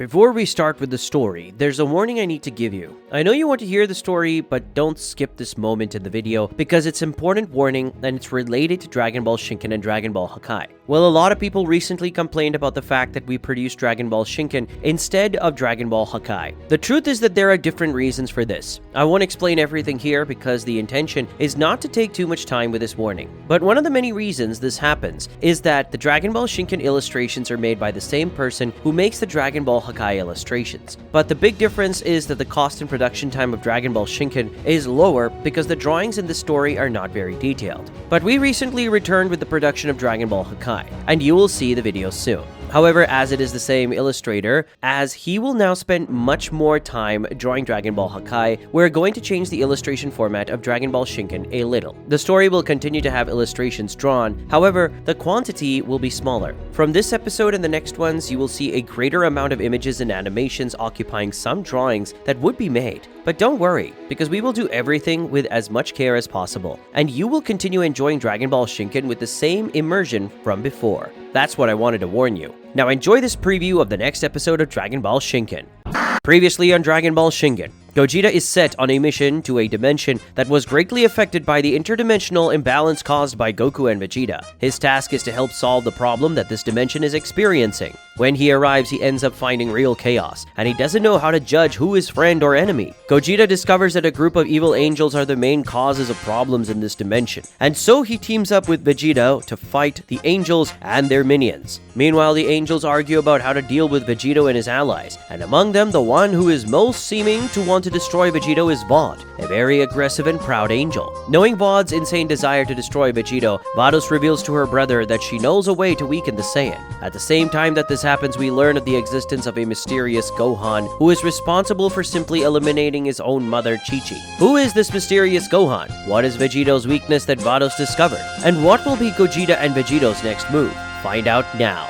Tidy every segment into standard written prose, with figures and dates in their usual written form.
Before we start with the story, there's a warning I need to give you. I know you want to hear the story, but don't skip this moment in the video because it's an important warning and it's related to Dragon Ball Shinken and Dragon Ball Hakai. Well, a lot of people recently complained about the fact that we produced Dragon Ball Shinken instead of Dragon Ball Hakai. The truth is that there are different reasons for this. I won't explain everything here because the intention is not to take too much time with this warning. But one of the many reasons this happens is that the Dragon Ball Shinken illustrations are made by the same person who makes the Dragon Ball Hakai illustrations. But the big difference is that the cost and production time of Dragon Ball Shinken is lower because the drawings in the story are not very detailed. But we recently returned with the production of Dragon Ball Hakai, and you will see the video soon. However, as it is the same illustrator, as he will now spend much more time drawing Dragon Ball Hakai, we're going to change the illustration format of Dragon Ball Shinken a little. The story will continue to have illustrations drawn, however, the quantity will be smaller. From this episode and the next ones, you will see a greater amount of images and animations occupying some drawings that would be made. But don't worry, because we will do everything with as much care as possible, and you will continue enjoying Dragon Ball Shinken with the same immersion from before. That's what I wanted to warn you. Now enjoy this preview of the next episode of Dragon Ball Shinken. Previously on Dragon Ball Shinken, Gogeta is set on a mission to a dimension that was greatly affected by the interdimensional imbalance caused by Goku and Vegeta. His task is to help solve the problem that this dimension is experiencing. When he arrives, he ends up finding real chaos, and he doesn't know how to judge who is friend or enemy. Gogeta discovers that a group of evil angels are the main causes of problems in this dimension, and so he teams up with Vegeta to fight the angels and their minions. Meanwhile, the angels argue about how to deal with Vegeta and his allies, and among them, the one who is most seeming to want to destroy Vegeta is Vaude, a very aggressive and proud angel. Knowing Vaude's insane desire to destroy Vegeta, Vados reveals to her brother that she knows a way to weaken the Saiyan. At the same time that this happens, we learn of the existence of a mysterious Gohan who is responsible for simply eliminating his own mother, Chi-Chi. Who is this mysterious Gohan? What is Vegeto's weakness that Vados discovered? And what will be Gogeta and Vegeto's next move? Find out now.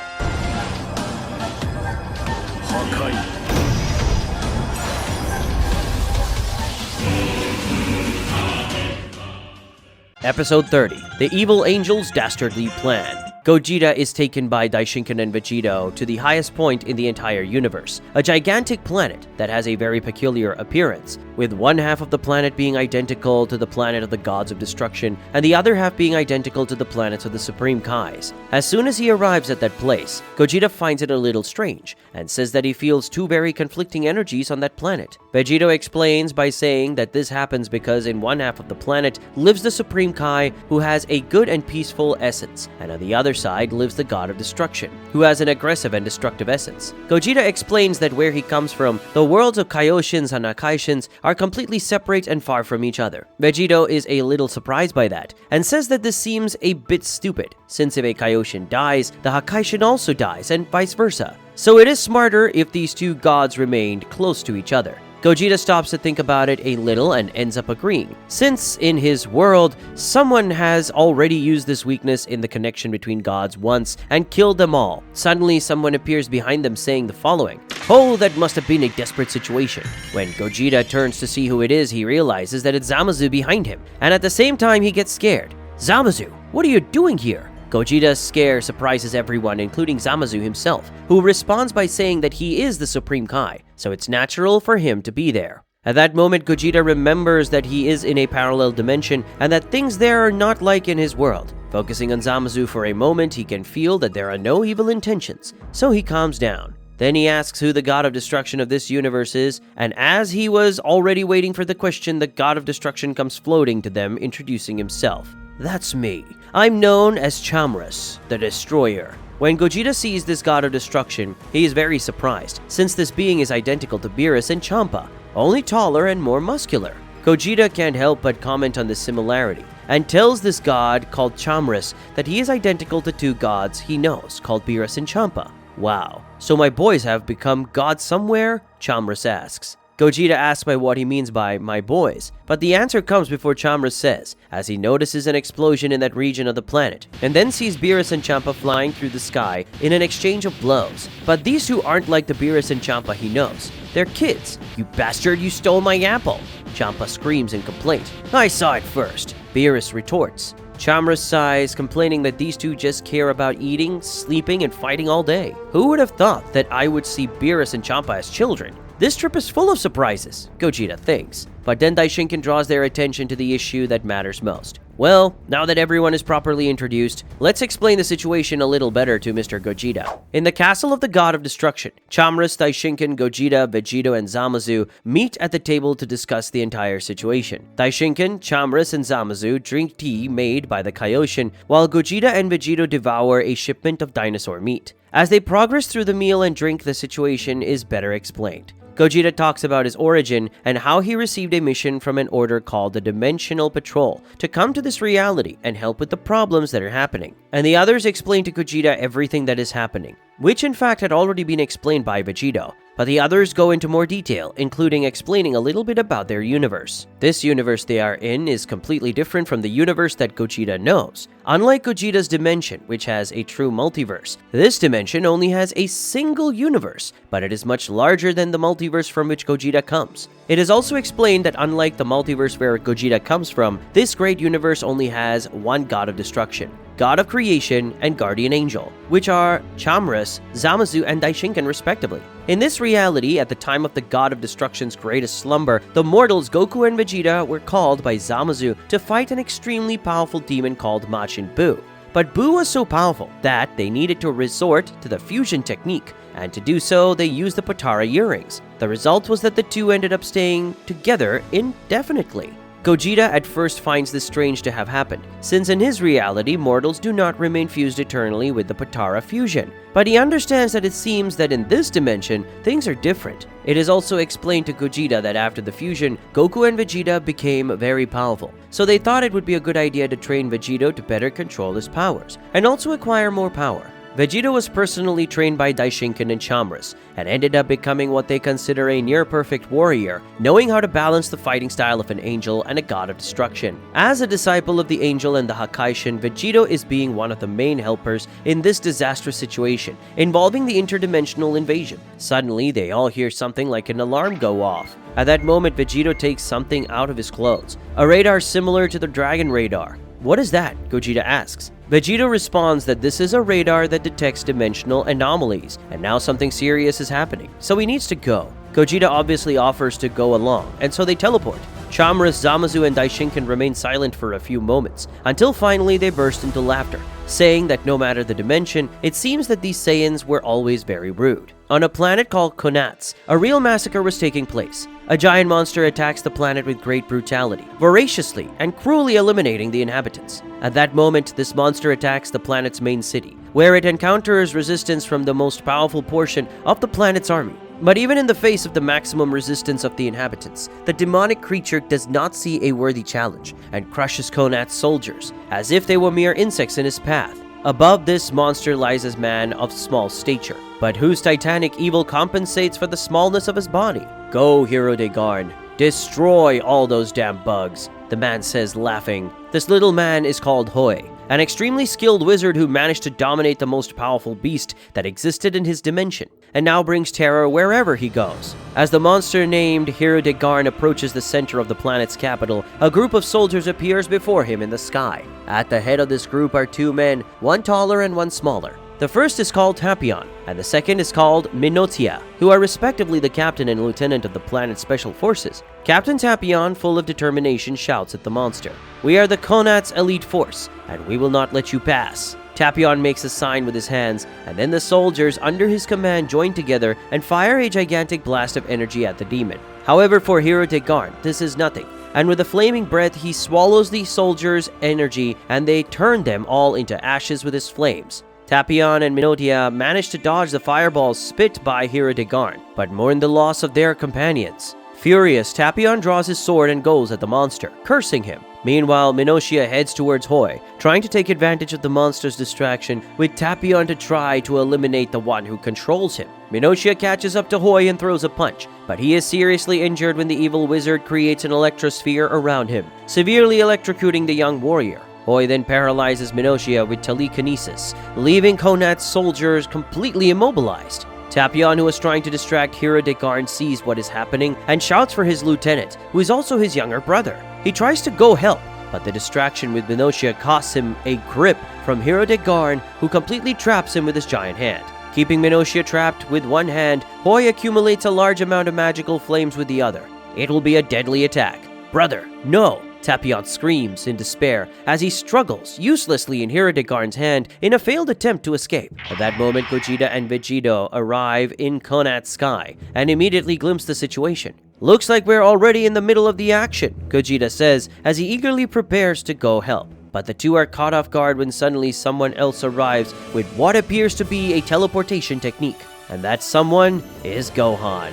Episode 30, The Evil Angel's Dastardly Plan. Gogeta is taken by Daishinken and Vegeta to the highest point in the entire universe, a gigantic planet that has a very peculiar appearance, with one half of the planet being identical to the planet of the gods of destruction, and the other half being identical to the planets of the Supreme Kais. As soon as he arrives at that place, Gogeta finds it a little strange, and says that he feels two very conflicting energies on that planet. Vegeta explains by saying that this happens because in one half of the planet lives the Supreme Kai, who has a good and peaceful essence, and on the other side lives the god of destruction, who has an aggressive and destructive essence. Gogeta explains that where he comes from, the worlds of Kaioshins and Hakaishins are completely separate and far from each other. Vegeta is a little surprised by that, and says that this seems a bit stupid, since if a Kaioshin dies, the Hakaishin also dies, and vice versa. So it is smarter if these two gods remained close to each other. Gogeta stops to think about it a little and ends up agreeing, since in his world, someone has already used this weakness in the connection between gods once and killed them all. Suddenly, someone appears behind them saying the following: "Oh, that must have been a desperate situation." When Gogeta turns to see who it is, he realizes that it's Zamasu behind him, and at the same time, he gets scared. "Zamasu, what are you doing here?" Gogeta's scare surprises everyone, including Zamasu himself, who responds by saying that he is the Supreme Kai, so it's natural for him to be there. At that moment, Gogeta remembers that he is in a parallel dimension and that things there are not like in his world. Focusing on Zamasu for a moment, he can feel that there are no evil intentions, so he calms down. Then he asks who the god of destruction of this universe is, and as he was already waiting for the question, the god of destruction comes floating to them, introducing himself. "That's me. I'm known as Chamras, the Destroyer." When Gogeta sees this god of destruction, he is very surprised, since this being is identical to Beerus and Champa, only taller and more muscular. Gogeta can't help but comment on this similarity, and tells this god called Chamras that he is identical to two gods he knows, called Beerus and Champa. "Wow, so my boys have become gods somewhere?" Chamras asks. Gogeta asks by what he means by "my boys," but the answer comes before Chamras says, as he notices an explosion in that region of the planet, and then sees Beerus and Champa flying through the sky in an exchange of blows. But these two aren't like the Beerus and Champa he knows. They're kids. "You bastard, you stole my apple!" Champa screams in complaint. "I saw it first," Beerus retorts. Chamra sighs, complaining that these two just care about eating, sleeping, and fighting all day. Who would have thought that I would see Beerus and Champa as children? This trip is full of surprises, Gogeta thinks. But then Shinken draws their attention to the issue that matters most. Well, now that everyone is properly introduced, let's explain the situation a little better to Mr. Gogeta. In the castle of the God of Destruction, Chamras, Shinken, Gogeta, Vegito, and Zamasu meet at the table to discuss the entire situation. Shinken, Chamras, and Zamasu drink tea made by the Kaioshin, while Gogeta and Vegito devour a shipment of dinosaur meat. As they progress through the meal and drink, the situation is better explained. Gogeta talks about his origin and how he received a mission from an order called the Dimensional Patrol to come to this reality and help with the problems that are happening. And the others explain to Gogeta everything that is happening, which in fact had already been explained by Vegito. But the others go into more detail, including explaining a little bit about their universe. This universe they are in is completely different from the universe that Gogeta knows. Unlike Gogeta's dimension, which has a true multiverse, this dimension only has a single universe, but it is much larger than the multiverse from which Gogeta comes. It is also explained that unlike the multiverse where Gogeta comes from, this great universe only has one God of Destruction, God of Creation, and Guardian Angel, which are Chamras, Zamasu, and Shinken respectively. In this reality, at the time of the God of Destruction's greatest slumber, the mortals Goku and Vegeta were called by Zamasu to fight an extremely powerful demon called Majin Buu. But Buu was so powerful that they needed to resort to the fusion technique, and to do so, they used the Potara earrings. The result was that the two ended up staying together indefinitely. Gogeta at first finds this strange to have happened, since in his reality, mortals do not remain fused eternally with the Potara fusion. But he understands that it seems that in this dimension, things are different. It is also explained to Gogeta that after the fusion, Goku and Vegeta became very powerful. So they thought it would be a good idea to train Vegito to better control his powers, and also acquire more power. Vegito was personally trained by Shinken and Chamras, and ended up becoming what they consider a near-perfect warrior, knowing how to balance the fighting style of an angel and a god of destruction. As a disciple of the angel and the Hakaishin, Vegito is being one of the main helpers in this disastrous situation, involving the interdimensional invasion. Suddenly, they all hear something like an alarm go off. At that moment, Vegito takes something out of his clothes, a radar similar to the Dragon Radar. "What is that?" Gogeta asks. Vegito responds that this is a radar that detects dimensional anomalies, and now something serious is happening, so he needs to go. Gogeta obviously offers to go along, and so they teleport. Chamras, Zamasu, and Shinken remain silent for a few moments, until finally they burst into laughter, saying that no matter the dimension, it seems that these Saiyans were always very rude. On a planet called Konats, a real massacre was taking place. A giant monster attacks the planet with great brutality, voraciously and cruelly eliminating the inhabitants. At that moment, this monster attacks the planet's main city, where it encounters resistance from the most powerful portion of the planet's army. But even in the face of the maximum resistance of the inhabitants, the demonic creature does not see a worthy challenge and crushes Konat's soldiers, as if they were mere insects in his path. Above this monster lies a man of small stature, but whose titanic evil compensates for the smallness of his body. "Go, Hero de Garn, destroy all those damn bugs," the man says, laughing. This little man is called Hoi, an extremely skilled wizard who managed to dominate the most powerful beast that existed in his dimension, and now brings terror wherever he goes. As the monster named Hero de Garn approaches the center of the planet's capital, a group of soldiers appears before him in the sky. At the head of this group are two men, one taller and one smaller. The first is called Tapion, and the second is called Minotia, who are respectively the captain and lieutenant of the planet's special forces. Captain Tapion, full of determination, shouts at the monster, "We are the Konats elite force, and we will not let you pass." Tapion makes a sign with his hands, and then the soldiers under his command join together and fire a gigantic blast of energy at the demon. However, for Hero de Garn, this is nothing, and with a flaming breath, he swallows the soldiers' energy, and they turn them all into ashes with his flames. Tapion and Minotia manage to dodge the fireballs spit by Hero de Garn, but mourn the loss of their companions. Furious, Tapion draws his sword and goes at the monster, cursing him. Meanwhile, Minotia heads towards Hoi, trying to take advantage of the monster's distraction, with Tapion to try to eliminate the one who controls him. Minotia catches up to Hoi and throws a punch, but he is seriously injured when the evil wizard creates an electrosphere around him, severely electrocuting the young warrior. Hoi then paralyzes Minotia with telekinesis, leaving Konat's soldiers completely immobilized. Tapion, who is trying to distract Hero de Garn, sees what is happening and shouts for his lieutenant, who is also his younger brother. He tries to go help, but the distraction with Minotia costs him a grip from Hero de Garn, who completely traps him with his giant hand. Keeping Minotia trapped with one hand, Hoi accumulates a large amount of magical flames with the other. It will be a deadly attack. Brother, no! Tapion screams in despair as he struggles uselessly in Hero de Garn's hand in a failed attempt to escape. At that moment, Gogeta and Vegito arrive in Konat's sky and immediately glimpse the situation. Looks like we're already in the middle of the action, Gogeta says as he eagerly prepares to go help. But the two are caught off guard when suddenly someone else arrives with what appears to be a teleportation technique. And that someone is Gohan.